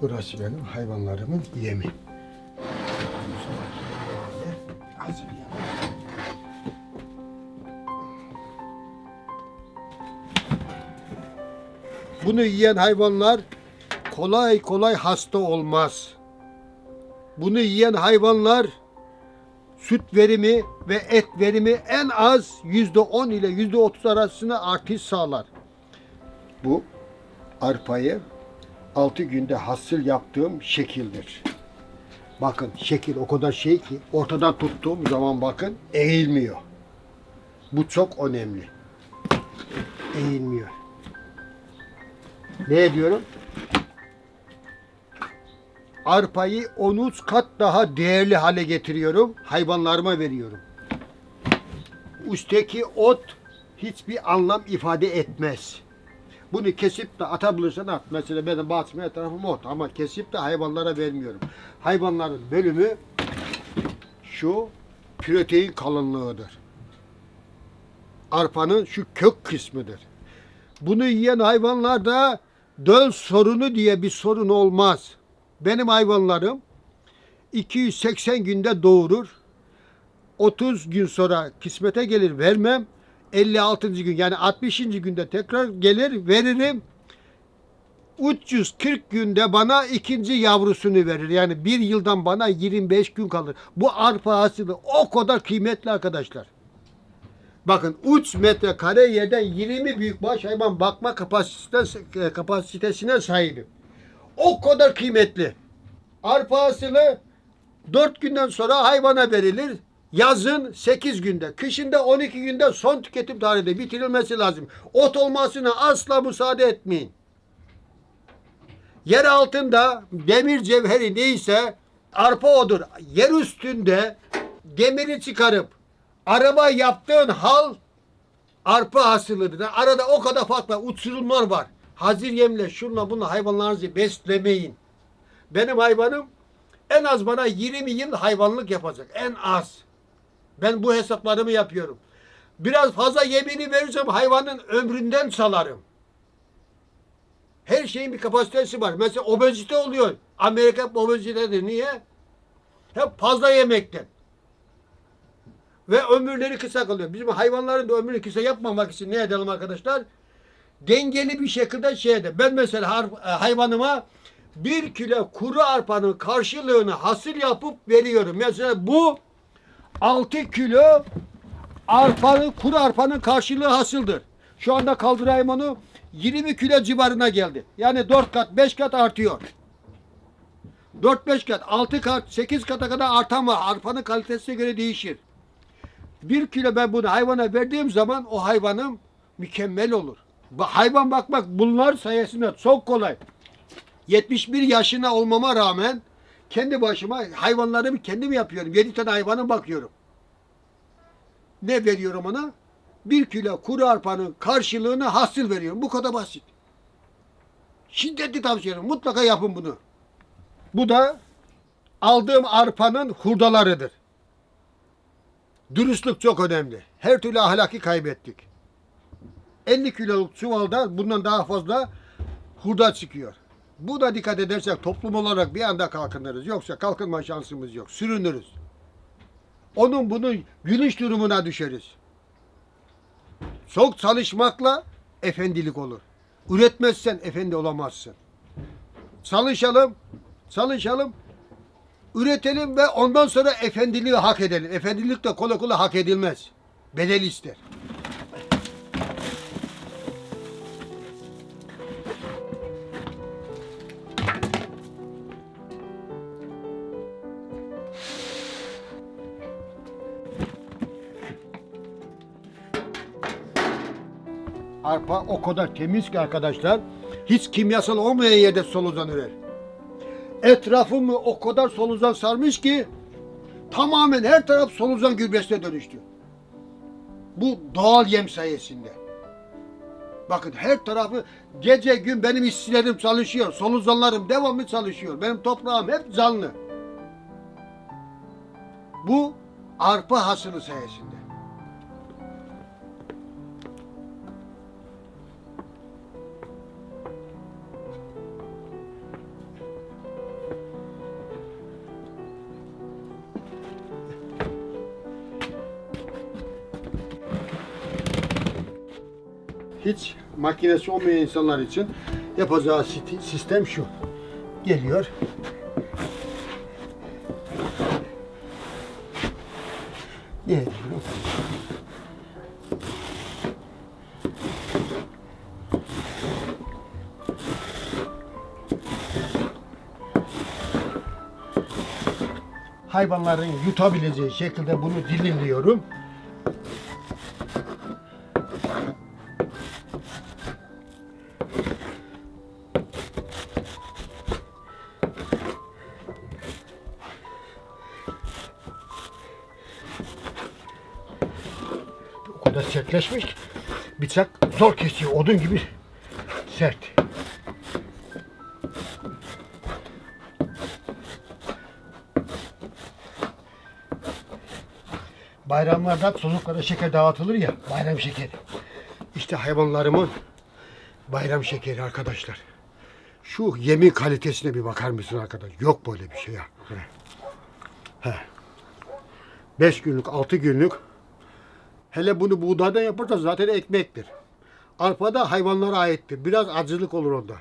Burası benim hayvanlarımın yemi. Hazırlayalım. Bunu yiyen hayvanlar kolay kolay hasta olmaz. Bunu yiyen hayvanlar süt verimi ve et verimi en az %10 ile %30 arasında artış sağlar. Bu arpayı 6 günde hasıl yaptığım şekildir. Bakın şekil o kadar şey ki ortadan tuttuğum zaman bakın eğilmiyor. Bu çok önemli. Eğilmiyor. Ne diyorum? Arpayı 13 kat daha değerli hale getiriyorum. Hayvanlarıma veriyorum. Üstteki ot hiçbir anlam ifade etmez. Bunu kesip de atabilirsen at. Mesela benim bahçeme tarafım ot ama kesip de hayvanlara vermiyorum. Hayvanların bölümü şu protein kalınlığıdır. Arpanın şu kök kısmıdır. Bunu yiyen hayvanlarda döl sorunu diye bir sorun olmaz. Benim hayvanlarım 280 günde doğurur. 30 gün sonra kısmete gelir vermem. 56. gün yani 60. günde tekrar gelir veririm. 340 günde bana ikinci yavrusunu verir. Yani bir yıldan bana 25 gün kalır. Bu arpa hasılı o kadar kıymetli arkadaşlar. Bakın 3 metrekare yerden 20 büyükbaş hayvan bakma kapasitesine sahibim. O kadar kıymetli. Arpa hasılı 4 günden sonra hayvana verilir. Yazın 8 günde, kışında 12 günde son tüketim tarihinde bitirilmesi lazım. Ot olmasına asla müsaade etmeyin. Yer altında demir cevheri neyse arpa odur. Yer üstünde demiri çıkarıp araba yaptığın hal arpa hasılıdır. Arada o kadar farklı uçurumlar var. Hazır yemle şunla bununla hayvanlarınızı beslemeyin. Benim hayvanım en az bana 20 yıl hayvanlık yapacak. En az. Ben bu hesaplarımı yapıyorum. Biraz fazla yemini verirsem hayvanın ömründen salarım. Her şeyin bir kapasitesi var. Mesela obezite oluyor. Amerika obezitedir. Niye? Hep fazla yemekten. Ve ömürleri kısa kalıyor. Bizim hayvanların da ömrünü kısa yapmamak için ne edelim arkadaşlar? Dengeli bir şekilde şeyde. Ben mesela hayvanıma 1 kilo kuru arpanın karşılığını hasıl yapıp veriyorum. Mesela bu 6 kilo kuru arpanın karşılığı hasıldır. Şu anda kaldırayım onu 20 kilo civarına geldi. Yani 4 kat 5 kat artıyor. 4-5 kat 6 kat 8 kata kadar artan var. Arpanın kalitesine göre değişir. 1 kilo ben bunu hayvana verdiğim zaman o hayvanım mükemmel olur. Hayvan bakmak bunlar sayesinde çok kolay. 71 yaşına olmama rağmen kendi başıma hayvanlarımı kendim yapıyorum. 7 tane hayvana bakıyorum. Ne veriyorum ona? 1 kilo kuru arpanın karşılığını hasıl veriyorum. Bu kadar basit. Şiddetli tavsiye ederim. Mutlaka yapın bunu. Bu da aldığım arpanın hurdalarıdır. Dürüstlük çok önemli. Her türlü ahlaki kaybettik. 50 kiloluk çuvalda bundan daha fazla hurda çıkıyor. Bu da dikkat edersek toplum olarak bir anda kalkınırız. Yoksa kalkınma şansımız yok. Sürünürüz. Onun bunun gülüş durumuna düşeriz. Çok çalışmakla efendilik olur. Üretmezsen efendi olamazsın. Çalışalım, çalışalım, üretelim ve ondan sonra efendiliği hak edelim. Efendilik de kolay kolay hak edilmez. Bedel ister. Arpa o kadar temiz ki arkadaşlar, hiç kimyasal olmayan yerde solucan ürer. Etrafımı o kadar solucan sarmış ki tamamen her taraf solucan gübresine dönüştü. Bu doğal yem sayesinde. Bakın her tarafı gece gün benim işçilerim çalışıyor. Solucanlarım devamlı çalışıyor. Benim toprağım hep canlı. Bu arpa hasılı sayesinde. hiç makinesi olmayan insanlar için yapacağı sistem şu. Geliyor. Ne diyorum? Hayvanların yutabileceği şekilde bunu dilimliyorum. O kadar sertleşmiş ki bıçak zor kesiyor, odun gibi sert. Bayramlarda çocuklara şeker dağıtılır ya, bayram şekeri. İşte hayvanlarımın bayram şekeri arkadaşlar. Şu yemin kalitesine bir bakar mısın arkadaş? Yok böyle bir şey ya. He. 5 günlük, 6 günlük. Hele bunu buğdaydan yaparsa zaten ekmektir. Arpa da hayvanlara aittir. Biraz acılık olur onda.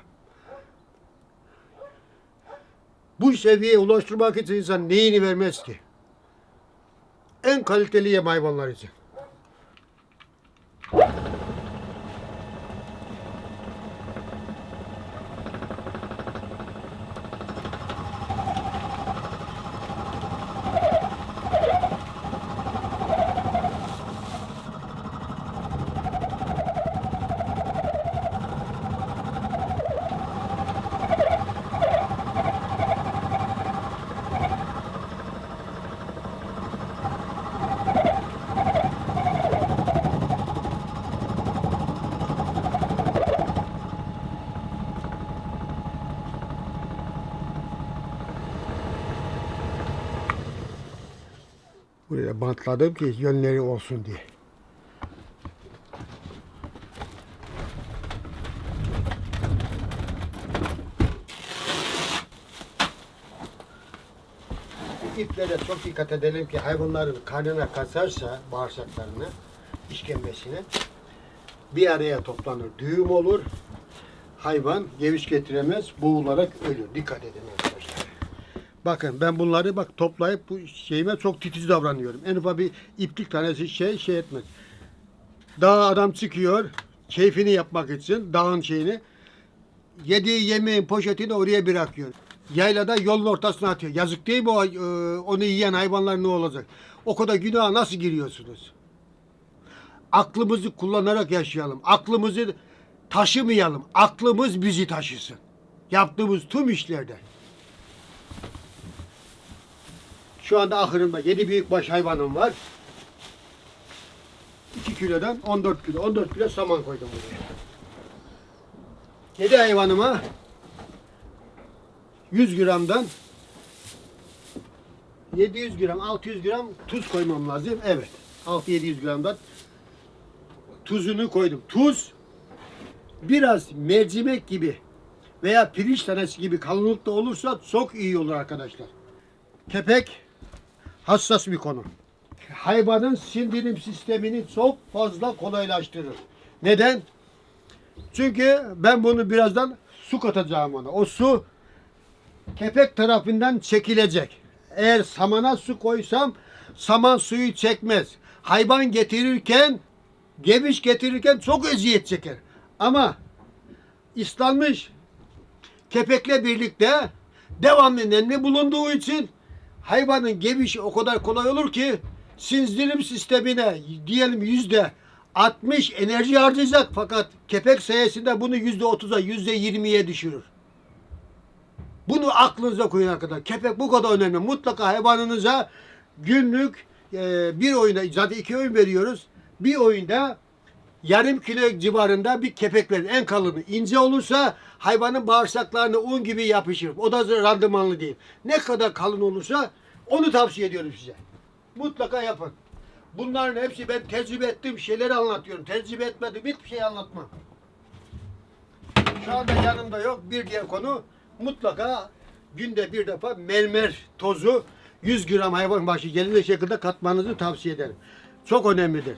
Bu seviyeye ulaştırmak için insan neyini vermez ki? En kaliteli yem hayvanlar için. Buraya bantladım ki yönleri olsun diye. İplere çok dikkat edelim ki hayvanların karnına kasarsa bağırsaklarını, işkembesine bir araya toplanır. Düğüm olur. Hayvan geviş getiremez, boğularak ölür. Dikkat edin arkadaşlar. Bakın ben bunları toplayıp bu şeyime çok titiz davranıyorum. En ufak bir iplik tanesi şey etmez. Dağa adam çıkıyor, keyfini yapmak için dağın şeyini, yediği yemeğin poşetini oraya bırakıyor. Yaylada yolun ortasına atıyor. Yazık değil mi onu yiyen hayvanlar ne olacak? O kadar günaha nasıl giriyorsunuz? Aklımızı kullanarak yaşayalım. Aklımızı taşımayalım. Aklımız bizi taşısın. Yaptığımız tüm işlerde. Şu anda ahırımda 7 büyükbaş hayvanım var. 2 kilodan 14 kilo. 14 kilo saman koydum buraya. 7 hayvanıma 100 gramdan 700 gram, 600 gram tuz koymam lazım. Evet. 600-700 gramdan tuzunu koydum. Tuz biraz mercimek gibi veya pirinç tanesi gibi kalınlıkta olursa çok iyi olur arkadaşlar. Kepek hassas bir konu. Hayvanın sindirim sistemini çok fazla kolaylaştırır. Neden? Çünkü ben bunu birazdan su katacağım ona. O su kepek tarafından çekilecek. Eğer samana su koysam saman suyu çekmez. Hayvan getirirken, geviş getirirken çok eziyet çeker. Ama ıslanmış kepekle birlikte devamlı nemli bulunduğu için hayvanın gevişi o kadar kolay olur ki sindirim sistemine diyelim %60 enerji harcayacak, fakat kepek sayesinde bunu %30'a %20'ye düşürür. Bunu aklınıza koyun arkadaşlar. Kepek bu kadar önemli. Mutlaka hayvanınıza günlük bir oyunda, zaten 2 öğün veriyoruz. Bir oyunda yarım kilo civarında bir kepek verin. En kalını. İnce olursa hayvanın bağırsaklarına un gibi yapışır. O da randımanlı değil. Ne kadar kalın olursa onu tavsiye ediyorum size. Mutlaka yapın. Bunların hepsi ben tecrübe ettiğim şeyleri anlatıyorum. Tecrübe etmedim hiçbir şey anlatmam. Şu anda yanımda yok. Bir diğer konu, mutlaka günde bir defa mermer tozu 100 gram hayvan başı gelecek şekilde katmanızı tavsiye ederim. Çok önemlidir.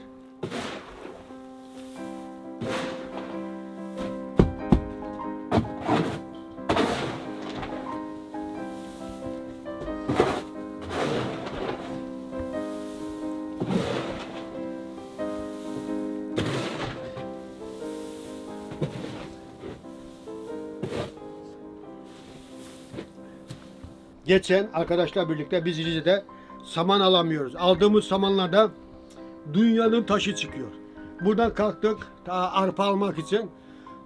Geçen arkadaşlar birlikte biz Rize'de saman alamıyoruz. Aldığımız samanlarda dünyanın taşı çıkıyor. Buradan kalktık ta arpa almak için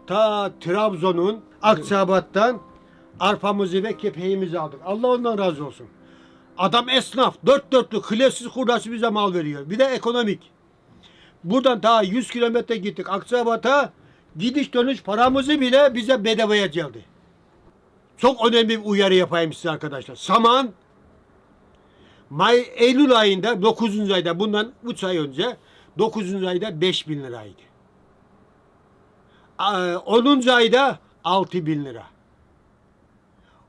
ta Trabzon'un Akçabat'tan arpamızı ve kepeğimizi aldık. Allah ondan razı olsun. Adam esnaf, dört dörtlük, hilesiz kurdası bize mal veriyor. Bir de ekonomik. Buradan ta 100 kilometre gittik Akçabat'a. Gidiş dönüş paramızı bile bize bedavaya geldi. Çok önemli bir uyarı yapayım size arkadaşlar. Saman Eylül ayında 9. ayda bundan 3 ay önce 9. ayda 5.000 liraydı. 10. ayda 6.000 lira.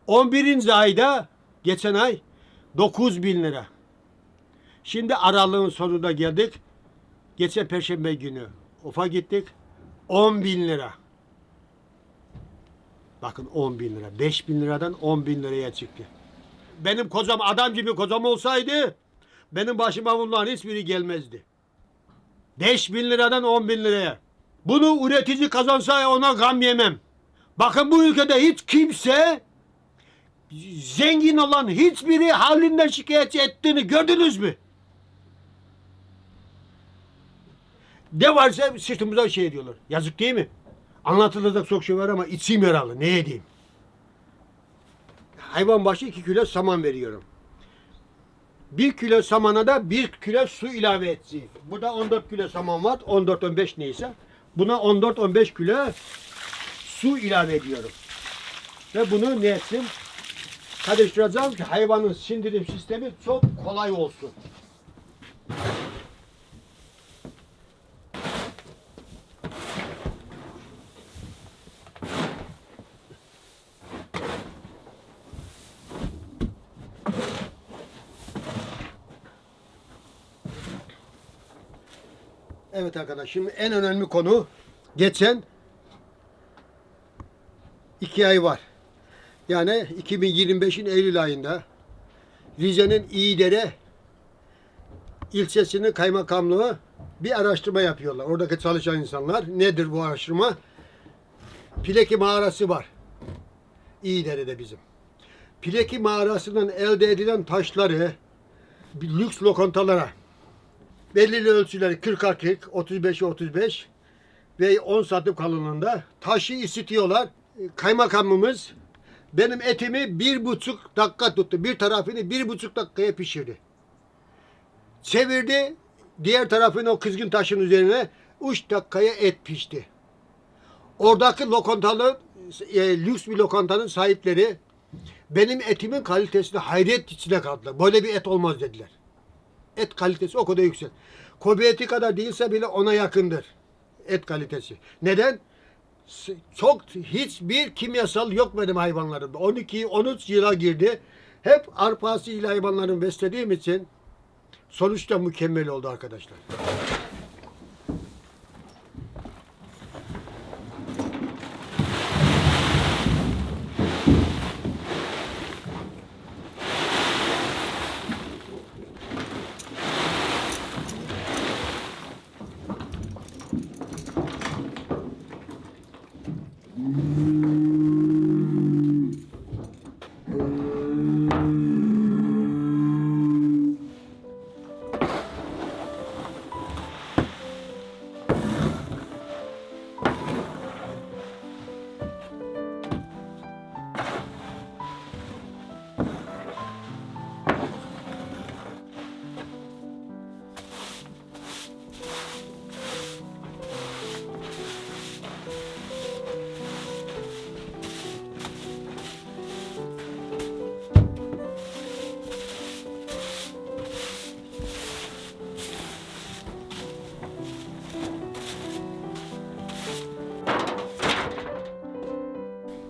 11. ayda geçen ay 9.000 lira. Şimdi aralığın sonuna geldik. Geçen Perşembe günü Of'a gittik. 10.000 lira. Bakın 10.000 lira. 5.000 liradan 10.000 liraya çıktı. Benim kocam adam gibi kocam olsaydı benim başıma bunların hiçbiri gelmezdi. 5.000 liradan 10.000 liraya. Bunu üretici kazansa ona gam yemem. Bakın bu ülkede hiç kimse zengin olan hiçbiri halinden şikayetçi ettiğini gördünüz mü? Ne varsa sırtımıza şey diyorlar. Yazık değil mi? Anlatılacak çok şey var ama içim yaralı. Ne edeyim? Hayvan başı 2 kilo saman veriyorum. 1 kilo samana da 1 kilo su ilave edeceğim. Burada 14 kilo saman var. 14-15 neyse. Buna 14-15 kilo su ilave ediyorum. Ve bunu ne etsin? Karıştıracağım ki hayvanın sindirim sistemi çok kolay olsun. Evet arkadaşlar, şimdi en önemli konu geçen 2 ay var. Yani 2025'in Eylül ayında Rize'nin İyidere ilçesinin kaymakamlığı bir araştırma yapıyorlar. Oradaki çalışan insanlar. Nedir bu araştırma? Pileki mağarası var. İyidere'de bizim. Pileki mağarasından elde edilen taşları lüks lokantalara belirli ölçüleri 40'a 40, 35'e 35 ve 10 santim kalınlığında taşı ısıtıyorlar. Kaymakamımız benim etimi 1,5 dakika tuttu. Bir tarafını 1,5 dakikaya pişirdi. Çevirdi. Diğer tarafını o kızgın taşın üzerine 3 dakikaya et pişti. Oradaki lokantalı lüks bir lokantanın sahipleri benim etimin kalitesine hayret içine kaldılar. Böyle bir et olmaz dediler. Et kalitesi o kadar yüksek. Kobe eti kadar değilse bile ona yakındır et kalitesi. Neden? Çok hiçbir kimyasal yok benim hayvanlarımda. 12-13 yıla girdi. Hep arpası ile hayvanlarımı beslediğim için sonuçta mükemmel oldu arkadaşlar.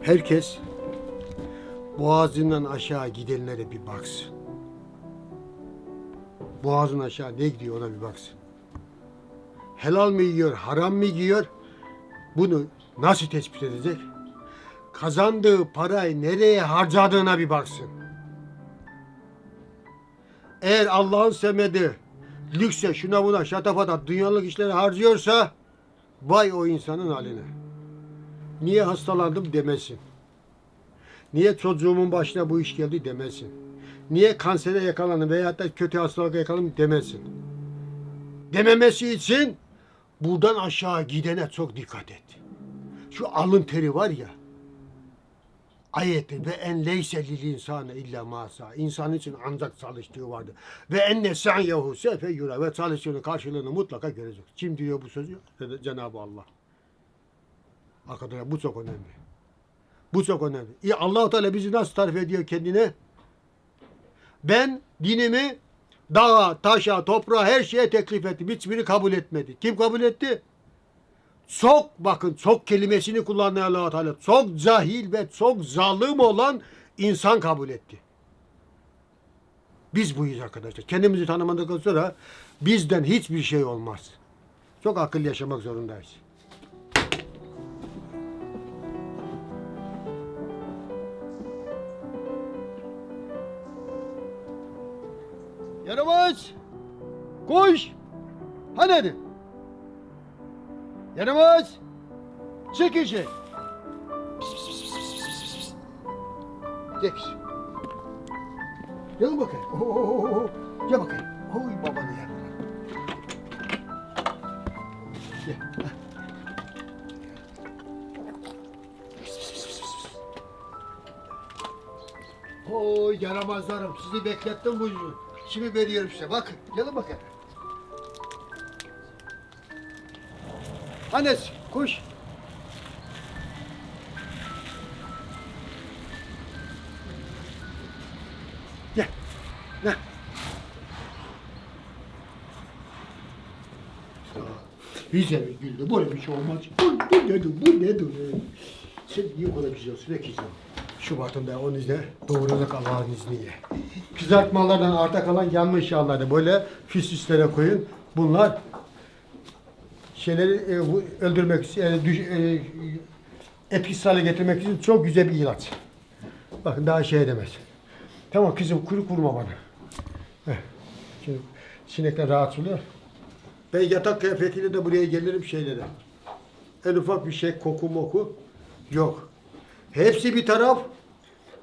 Herkes boğazından aşağı gidenlere bir baksın. Boğazın aşağı ne gidiyor ona bir baksın. Helal mi yiyor, haram mı yiyor? Bunu nasıl tespit edecek? Kazandığı parayı nereye harcadığına bir baksın. Eğer Allah'ın sevmediği lükse, şuna buna, şatafata, dünyalık işlere harcıyorsa vay o insanın haline. Niye hastalandım demesin. Niye çocuğumun başına bu iş geldi demesin. Niye kansere yakalandım veya da kötü hastalığa yakalandım demesin. Dememesi için buradan aşağı gidene çok dikkat et. Şu alın teri var ya, ayeti ve en leyse lil insane illa masa. İnsan için ancak çalıştığı vardır. Ve enne sa'yehu sefe yura ve çalıştığının karşılığını mutlaka görecek. Kim diyor bu sözü? Cenab-ı Allah. Arkadaşlar bu çok önemli. Bu çok önemli. Allah-u Teala bizi nasıl tarif ediyor kendine? Ben dinimi dağa, taşa, toprağa, her şeye teklif ettim. Hiçbiri kabul etmedi. Kim kabul etti? Çok, bakın çok kelimesini kullanıyor Allah-u Teala. Çok cahil ve çok zalim olan insan kabul etti. Biz buyuz arkadaşlar. Kendimizi tanımadıktan sonra bizden hiçbir şey olmaz. Çok akıl yaşamak zorundayız. Yaramaz! Koş! Hadi! Yaramaz! Çık işe! Gel kızım. Gel bakayım. Gel bakayım. Oy babanı yer. Gel. Oy yaramazlarım. Sizi beklettim bu yüzden. Şimdi veriyorum size. Bakın. Gelin bakayım. Annesi koş. Gel. Ne? Yüzüme güldü. Böyle bir şey olmaz. Bu nedir? Bu nedir? Sen niye o kadar güzelsin? Ne güzel. Şubat'ında onun izniyle doğuracak Allah'ın izniyle. Kızartmalardan arta kalan yanmış yağları böyle füsüslere koyun. Bunlar şeyleri öldürmek için, etkisiz hale getirmek için çok güzel bir ilaç. Bakın daha şey demez. Tamam kızım kuru kurma bana. Heh. Şimdi sinekler rahatsız oluyor. Ben yatak kıyafetiyle de buraya gelirim şeyle de. En ufak bir şey koku moku yok. Hepsi bir taraf.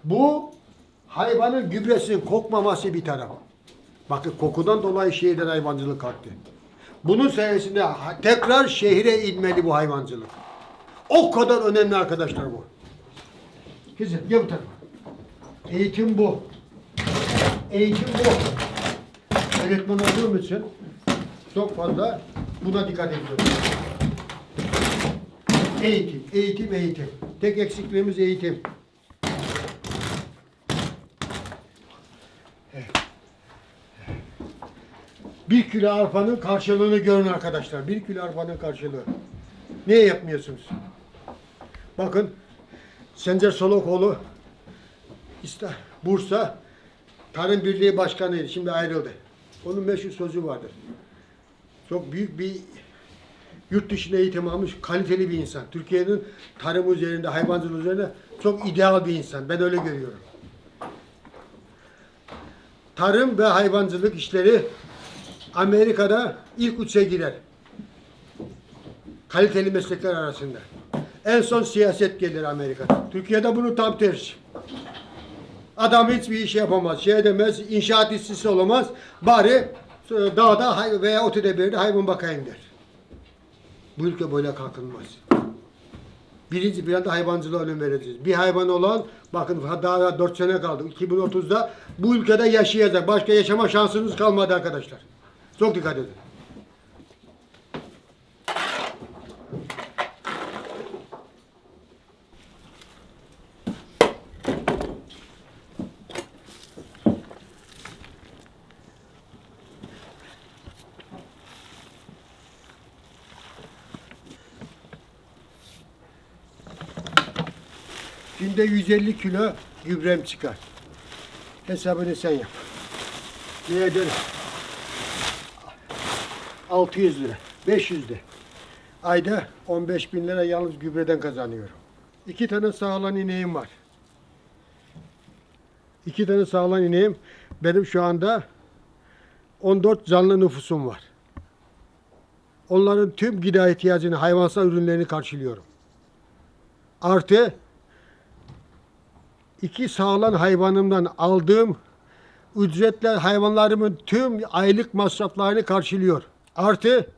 Bu hayvanın gübresinin kokmaması bir taraf. Bakın kokudan dolayı şehirden hayvancılık kalktı. Bunun sayesinde tekrar şehire inmeli bu hayvancılık. O kadar önemli arkadaşlar bu. Kızım gel bu tarafa. Eğitim bu. Eğitim bu. Öğretmen olduğum için çok fazla buna dikkat ediyorum. Eğitim, eğitim, eğitim. Tek eksikliğimiz eğitim. Bir kilo arpanın karşılığını görün arkadaşlar. Bir kilo arpanın karşılığı. Niye yapmıyorsunuz? Bakın Sencer Solokoğlu Bursa Tarım Birliği Başkanıydı. Şimdi ayrıldı. Onun meşhur sözü vardır. Çok büyük bir yurt dışında eğitim almış, kaliteli bir insan. Türkiye'nin tarım üzerinde, hayvancılık üzerinde çok ideal bir insan. Ben öyle görüyorum. Tarım ve hayvancılık işleri Amerika'da ilk üçe girer. Kaliteli meslekler arasında. En son siyaset gelir Amerika'da. Türkiye'de bunu tam tersi. Adam hiçbir iş yapamaz, şey demez, inşaat işçisi olamaz. Bari dağda veya otobüste hayvan bakayım der. Bu ülke böyle kalkınmaz. Birinci planda hayvancılığa önem vereceğiz. Bir hayvan olan, bakın daha 4 sene kaldı. 2030'da bu ülkede yaşayacak. Başka yaşama şansınız kalmadı arkadaşlar. Çok dikkat edin. Günde 150 kilo gübrem çıkar. Hesabını sen yap. Ne eder? 600 lira, 500 de. Ayda 15 bin lira yalnız gübreden kazanıyorum. 2 tane sağlam ineğim var. 2 tane sağlam ineğim. Benim şu anda 14 canlı nüfusum var. Onların tüm gıda ihtiyacını, hayvansal ürünlerini karşılıyorum. Artı 2 sağlam hayvanımdan aldığım ücretler hayvanlarımın tüm aylık masraflarını karşılıyor. Artı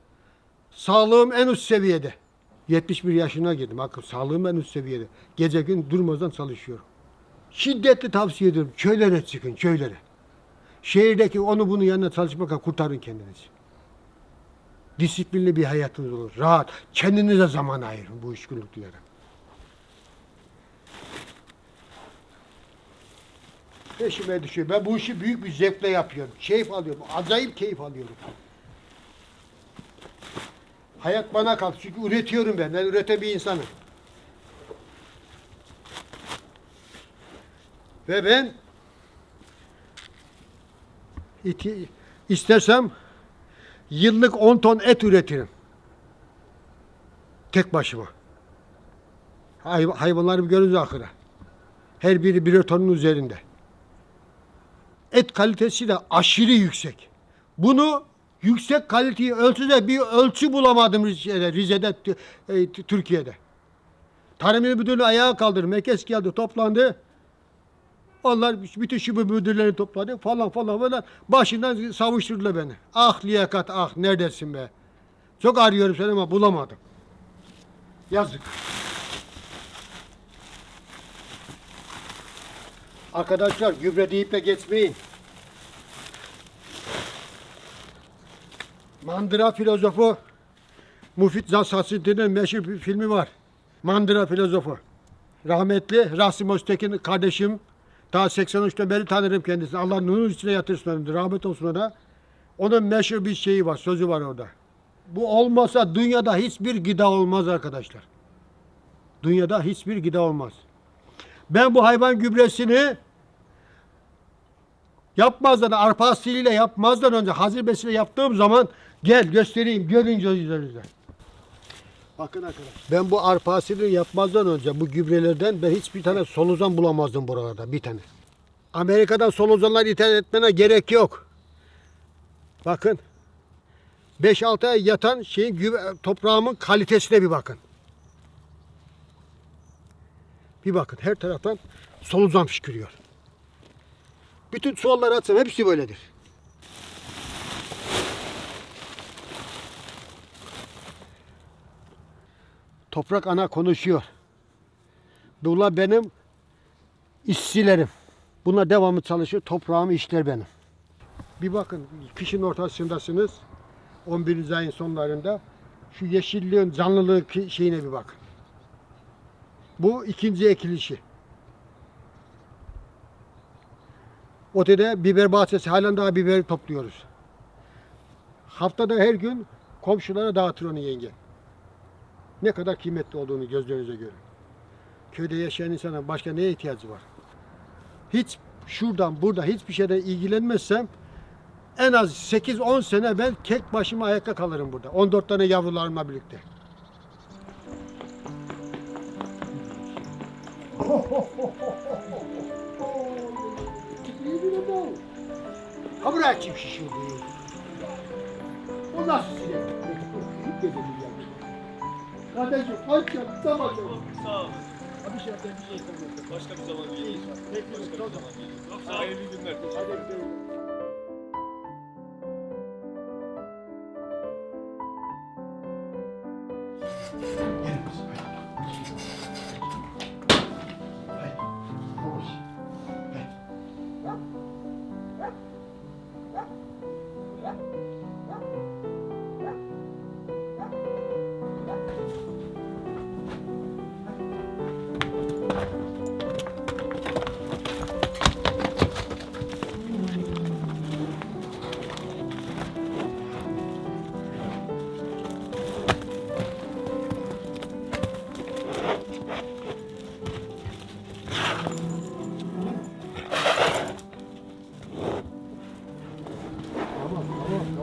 sağlığım en üst seviyede. 71 yaşına girdim. Bakın sağlığım en üst seviyede. Gece gün durmadan çalışıyorum. Şiddetli tavsiye ediyorum. Köylere çıkın, köylere. Şehirdeki onu bunu yanına çalışmakla kurtarın kendinizi. Disiplinli bir hayatınız olur. Rahat. Kendinize zaman ayırın bu işgüllüklere. Peşime düşüyor. Ben bu işi büyük bir zevkle yapıyorum. Keyif alıyorum. Acayip keyif alıyorum. Hayat bana kalktı. Çünkü üretiyorum ben. Ben üreten bir insanım. Ve ben istersem yıllık 10 ton et üretirim. Tek başıma. Hayvanlarımı görünce ahıra. Her biri birer tonun üzerinde. Et kalitesi de aşırı yüksek. Bunu yüksek kaliteyi ölçüde bir ölçü bulamadım Rize'de, Türkiye'de. Tarım İl Müdürlüğü ayağa kaldırdı. Merkez geldi, toplandı. Onlar bütün şube müdürlerini topladı falan falan. Başından savuşturdular beni. Ah liyakat, ah neredesin be? Çok arıyorum seni ama bulamadım. Yazık. Arkadaşlar gübre deyip de geçmeyin. Mandıra filozofu Müfit Zassasi'nin meşhur bir filmi var. Mandıra filozofu. Rahmetli Rasim Öztekin kardeşim. Daha 83'ten beri tanırım kendisini. Allah nurun içine yatırsın. Rahmet olsun ona. Onun meşhur bir şeyi var, sözü var orada. Bu olmasa dünyada hiçbir gıda olmaz arkadaşlar. Dünyada hiçbir gıda olmaz. Ben bu hayvan gübresini yapmazdan, arpa asiliyle yapmazdan önce hazır besile yaptığım zaman gel göstereyim, görünce üzerinizde. Bakın arkadaşlar. Ben bu arpa asilini yapmazdan önce bu gübrelerden ben hiçbir tane solucan bulamazdım buralarda, bir tane. Amerika'dan solucanlar ithal etmene gerek yok. Bakın. 5-6 ay yatan toprağımın kalitesine bir bakın. Bir bakın her taraftan solucan fışkırıyor. Bütün çuvalları atsam hepsi böyledir. Toprak ana konuşuyor. Bunlar benim işçilerim. Bunlar devamlı çalışır, toprağımı işler benim. Bir bakın, kışın ortasındasınız. 11. ayın sonlarında. Şu yeşilliğin, canlılık şeyine bir bakın. Bu ikinci ekilişi. Ötede biber bahçesi, halen daha biber topluyoruz. Haftada her gün komşulara dağıtır onu yenge. Ne kadar kıymetli olduğunu gözlerinize görün. Köyde yaşayan insana başka neye ihtiyacı var? Hiç şuradan burada hiçbir şeyden ilgilenmezsem en az 8-10 sene ben tek başıma ayakta kalırım burada. 14 tane yavrularımla birlikte. Ha buraya kim şişirdi? O nasıl sinek? Kardeşim aç yap, sabah yap. Sağ ol. Abi şey yapayım bir şey yapayım. Başka bir zaman geliriz. Peki, Başka bir çok zaman geliriz. Çok sağ ol. Hayırlı günler. Hadi gidelim.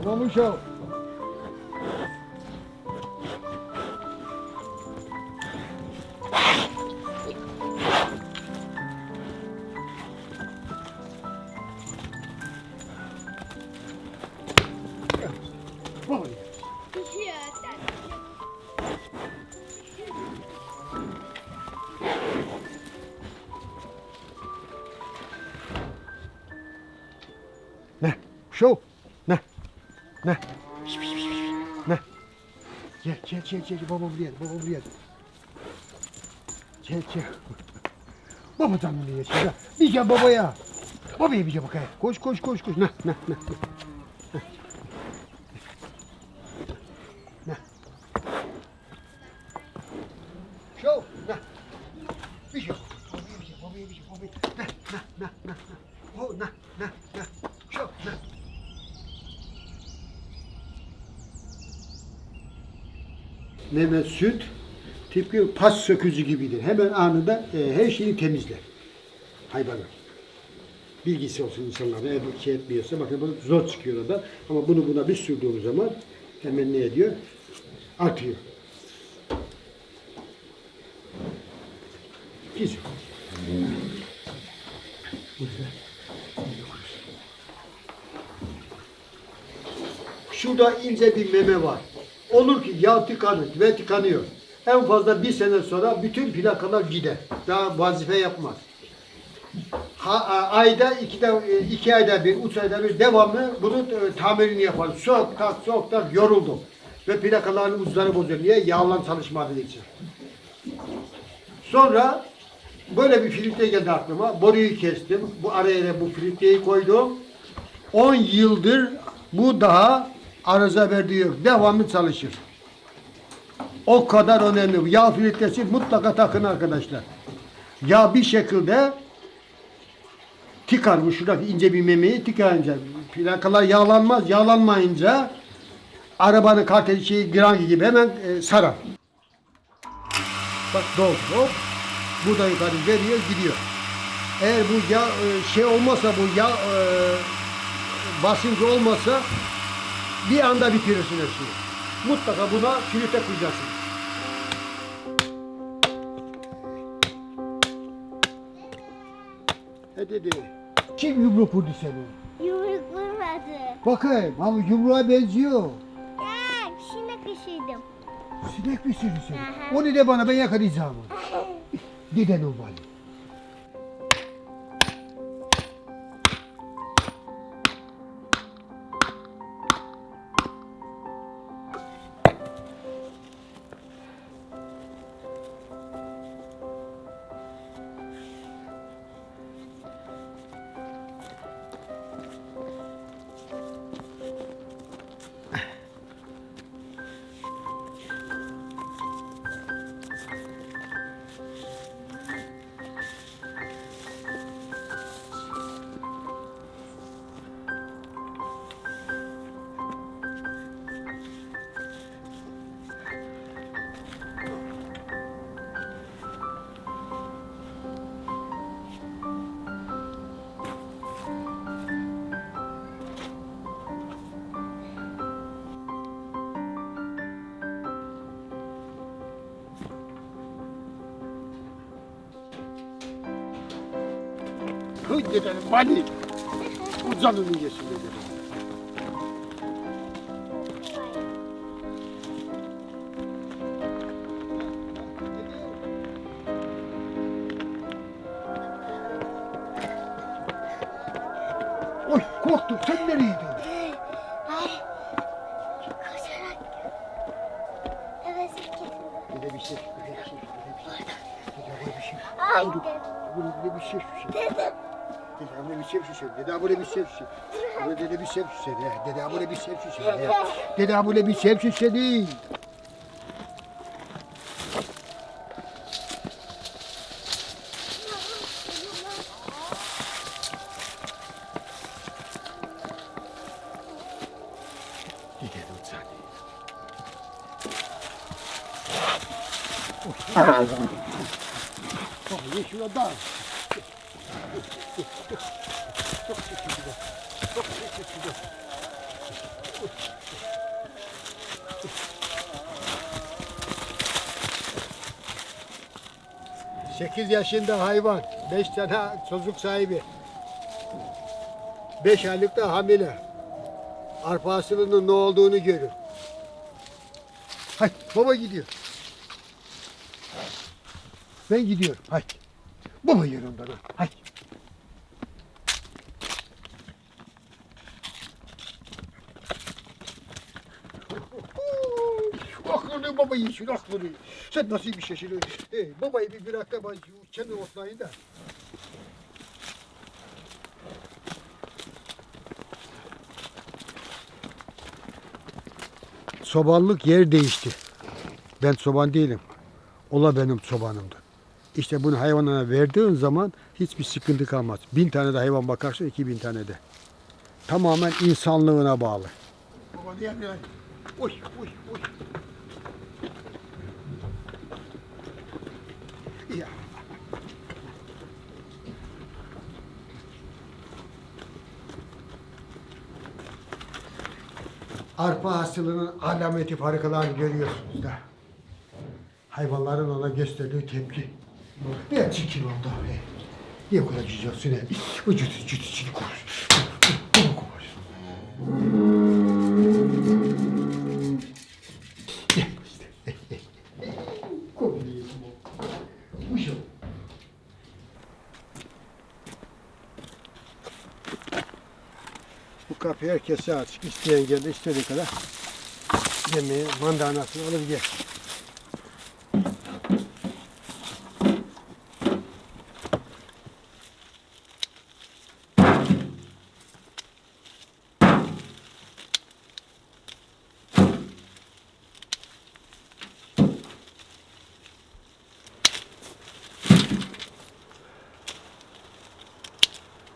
Tamam uşağım. Ne? Ne? Gel. Baba buraya. Gel. Babadan bunu yesin. Bir gel babaya. Babaya bir gel bakayım. Koş. Ne? Şov. Ne? Bir şey. Babaya bir şey. Ne? Oh, ne? Şov. Ne? Mehmet süt tıpkı pas sökücü gibidir. Hemen anında her şeyi temizler. Hayvanlar. Bilgisi olsun insanlara. Eğer bir şey etmiyorsa bakın bunu zor çıkıyor da. Ama bunu buna bir sürdüğümüz zaman hemen ne ediyor? Atıyor. Güzel. Şurada ince bir meme var. Olur ki yağ tıkanır ve tıkanıyor. En fazla bir sene sonra bütün plakalar gider. Daha vazife yapmaz. Ayda iki ayda bir, 3 ayda bir devamlı bunun tamirini yapar. Sok tak yoruldum. Ve plakaların uçları bozuyor. Niye? Yağlan çalışmadığı için. Sonra böyle bir filtre geldi aklıma. Boruyu kestim. Bu araya da bu filtreyi koydum. 10 yıldır bu daha arıza verdiği yok. Devamlı çalışır. O kadar önemli. Yağ filtresi mutlaka takın arkadaşlar. Yağ bir şekilde tıkar. Bu şuradaki ince bir memeyi tıkayınca. Plakalar yağlanmaz. Yağlanmayınca arabanın karteli şeyi grangi gibi hemen sarar. Bak doldu. Hop. Bu da yukarı veriyor gidiyor. Eğer bu yağ şey olmasa bu yağ basıncı olmasa bir anda bitirirsin hepsini. Mutlaka buna filtre koyacaksın. Dedi. Kim yumruk vurdu seni? Yumruk vurmadı. Bakayım ama yumruğa benziyor. Ya sinek üşüdüm. Sinek mi sürdü seni? Aha. Onu de bana ben yakalayacağım onu. Deden o bana. Hıy dedenim bani. Bu canını yesin dedenim. Oy korktum sen nereyeydin? Ay. Koşarak. Evet getirdim. Dede bir şey. Dede bir şey. Ay dedim. Burada bir şey. Dedim. Dede abone bir şey şu. Dede abone bir şey şu. Dede bir şey şu. Dede abone bir şey şu. Dede abone bir şey şu değil. Dede lütfen. Oh, ye şurada. Çok teşekkürler. Çok teşekkürler. 8 yaşında hayvan, 5 tane çocuk sahibi. 5 aylık da hamile. Arpa hasılının ne olduğunu görür. Haydi baba gidiyor. Ben gidiyorum. Haydi. Baba yanımdan ha. Haydi. vuruyor babayı şurak vuruyor. Sen nasıl bir şaşırıyorsun? Babayı bir bırak da ben kendi otlayayım da. Sobanlık yer değişti. Ben soban değilim. Ola benim sobanımdı. İşte bunu hayvanlara verdiğin zaman hiçbir sıkıntı kalmaz. 1000 tane de hayvan bakarsa 2000 tane de. Tamamen insanlığına bağlı. Baba diye bir oy oy oy. Ya. Arpa hasılının alameti farklarını görüyorsunuz da. Hayvanların ona gösterdiği tepki. Ne çirkin oldu. Niye kadar cücüyorsun he? Vücudu cücü konuş. Bu kapıyı herkese açık. İsteyen geldi istediği kadar yemeği, mandalinasını alır yer.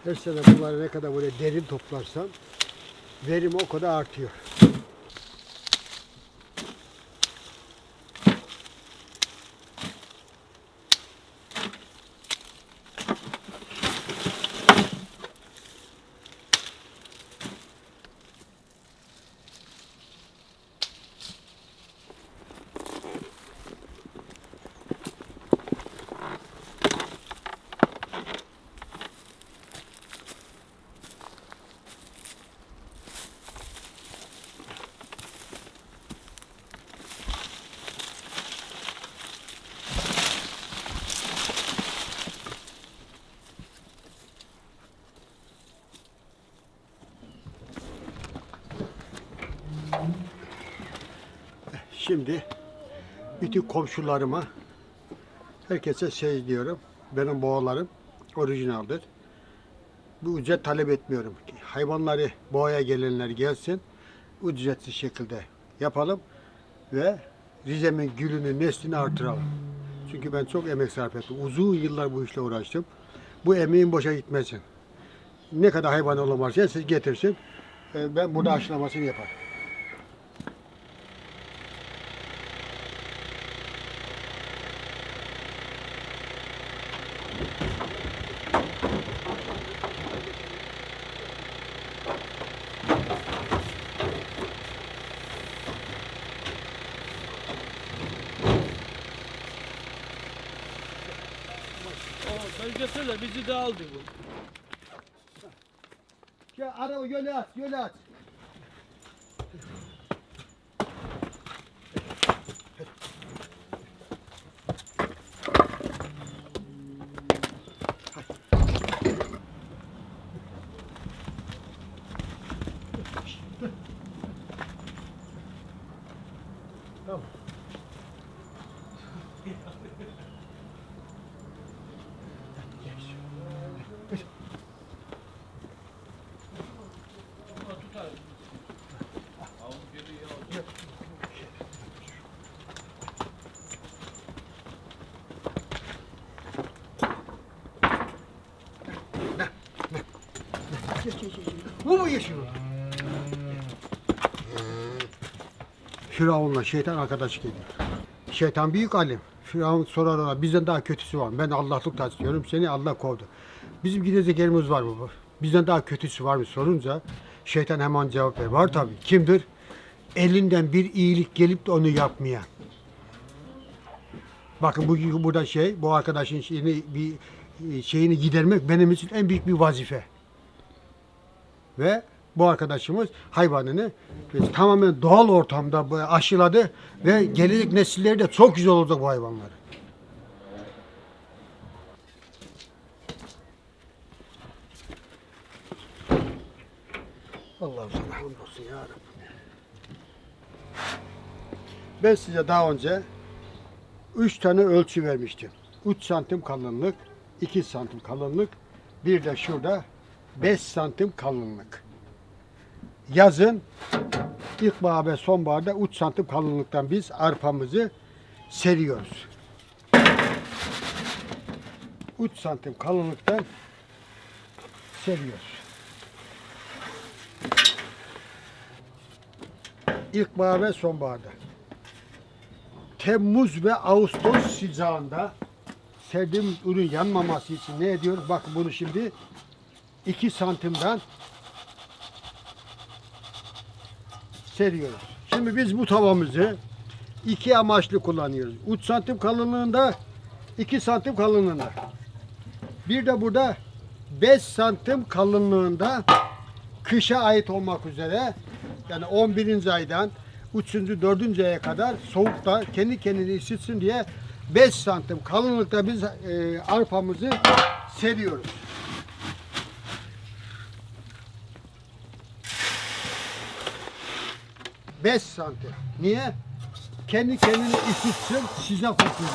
Her sene bunları ne kadar böyle derin toplarsan verim o kadar artıyor. Şimdi bütün komşularıma herkese şey diyorum. Benim boğalarım orijinaldir. Bu ücret talep etmiyorum. Hayvanları boğaya gelenler gelsin. Ücretsiz şekilde yapalım ve Rize'min gülünü, neslini artıralım. Çünkü ben çok emek sarf ettim. Uzun yıllar bu işle uğraştım. Bu emeğin boşa gitmesin. Ne kadar hayvan olan varsa siz getirsin. Ben burada aşılamasını yaparım. Belgesel de bizi de aldı bu. Ya araba yöne at, yöne at. Tamam. Bu mu yaşıyor? Firavun'la şeytan arkadaş geliyor. Şeytan büyük alim. Firavun sorar ona bizden daha kötüsü var mı? Ben Allah'lık taslıyorum seni Allah kovdu. Bizim gidecek yerimiz var mı? Bizden daha kötüsü var mı sorunca şeytan hemen cevap verir. Var tabii. Kimdir? Elinden bir iyilik gelip de onu yapmayan. Bakın burada bu arkadaşın şeyini gidermek benim için en büyük bir vazife. Ve bu arkadaşımız hayvanını tamamen doğal ortamda aşıladı ve gelecek nesilleri de çok güzel olacak bu hayvanlar. Allah'ım sana hamdolsun ya Rabbi. Ben size daha önce 3 tane ölçü vermiştim. 3 santim kalınlık, 2 santim kalınlık, bir de şurada 5 santim kalınlık. Yazın ilkbahar ve sonbaharda 3 santim kalınlıktan biz arpamızı seriyoruz. 3 santim kalınlıktan seriyoruz. İlkbahar ve sonbaharda. Temmuz ve Ağustos sıcağında serdiğimiz ürün yanmaması için ne ediyoruz? Bakın bunu şimdi 2 santimden seriyoruz. Şimdi biz bu tavamızı iki amaçlı kullanıyoruz. 3 santim kalınlığında, 2 santim kalınlığında. Bir de burada 5 santim kalınlığında kışa ait olmak üzere yani 11. aydan 3. 4. aya kadar soğukta kendi kendini ısıtsın diye 5 santim kalınlıkta biz arpamızı seriyoruz. Beş santim. Niye? Kendi kendini ısıtsın, size kokuyor.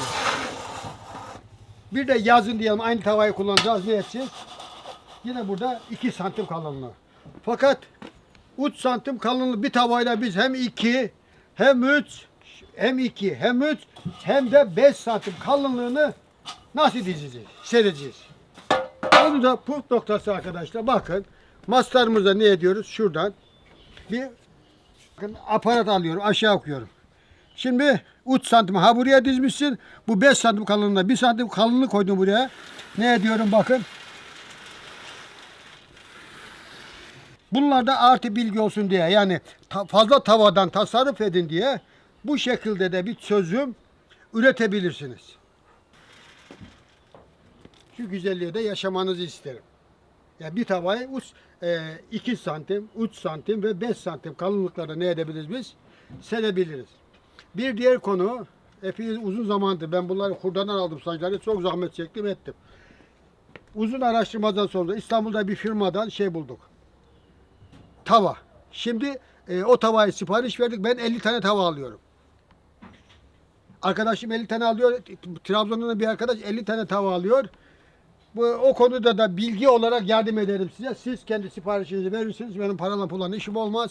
Bir de yazın diyelim aynı tavayı kullanacağız. Ne edeceğiz? Yine burada 2 santim kalınlığı. Fakat 3 santim kalınlığı bir tavayla biz hem 2 hem 3 hem 2 hem 3 hem de 5 santim kalınlığını nasıl dizeceğiz? Sereceğiz. Onu da puf noktası arkadaşlar. Bakın maslarımızda ne ediyoruz? Şuradan bir bakın, aparat alıyorum. Aşağı okuyorum. Şimdi 3 santim ha buraya dizmişsin. Bu 5 santim kalınlığında 1 santim kalınlık koydum buraya. Ne ediyorum bakın. Bunlarda artı bilgi olsun diye yani fazla tavadan tasarruf edin diye bu şekilde de bir çözüm üretebilirsiniz. Şu güzelliği de yaşamanızı isterim. Yani bir tavayı 2 santim, 3 santim ve 5 santim kalınlıklarda ne edebiliriz biz? Serebiliriz. Bir diğer konu, epey uzun zamandır ben bunları hurdadan aldım sancıları, çok zahmet çektim ettim. Uzun araştırmadan sonra İstanbul'da bir firmadan şey bulduk. Tava. Şimdi o tavayı sipariş verdik. Ben 50 tane tava alıyorum. Arkadaşım 50 tane alıyor. Trabzon'dan bir arkadaş 50 tane tava alıyor. O konuda da bilgi olarak yardım ederim size. Siz kendi siparişinizi verirsiniz. Benim parayla pulla işim olmaz.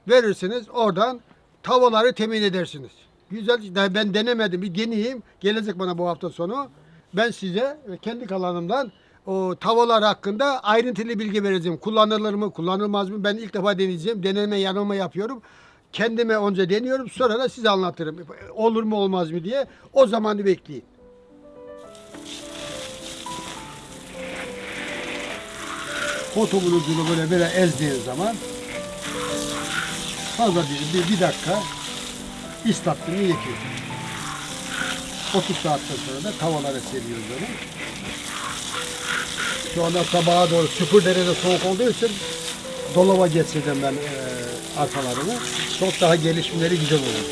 Verirsiniz. Oradan tavaları temin edersiniz. Güzel. Ben denemedim. Bir deneyeyim. Gelecek bana bu hafta sonu. Ben size kendi kalanımdan o tavalar hakkında ayrıntılı bilgi vereceğim. Kullanılır mı, kullanılmaz mı? Ben ilk defa deneyeceğim. Deneme yanılma yapıyorum. Kendime önce deniyorum. Sonra da size anlatırım. Olur mu olmaz mı diye. O zamanı bekleyin. Otobüsünü böyle ezdiğiniz zaman fazla değil, bir dakika ıslattığını yetiyor. 30 saatten sonra da tavalara seriyoruz onu. Şu anda sabaha doğru 0 derece soğuk olduğu için dolaba geçirdim ben arkalarını. Çok daha gelişmeleri güzel olur.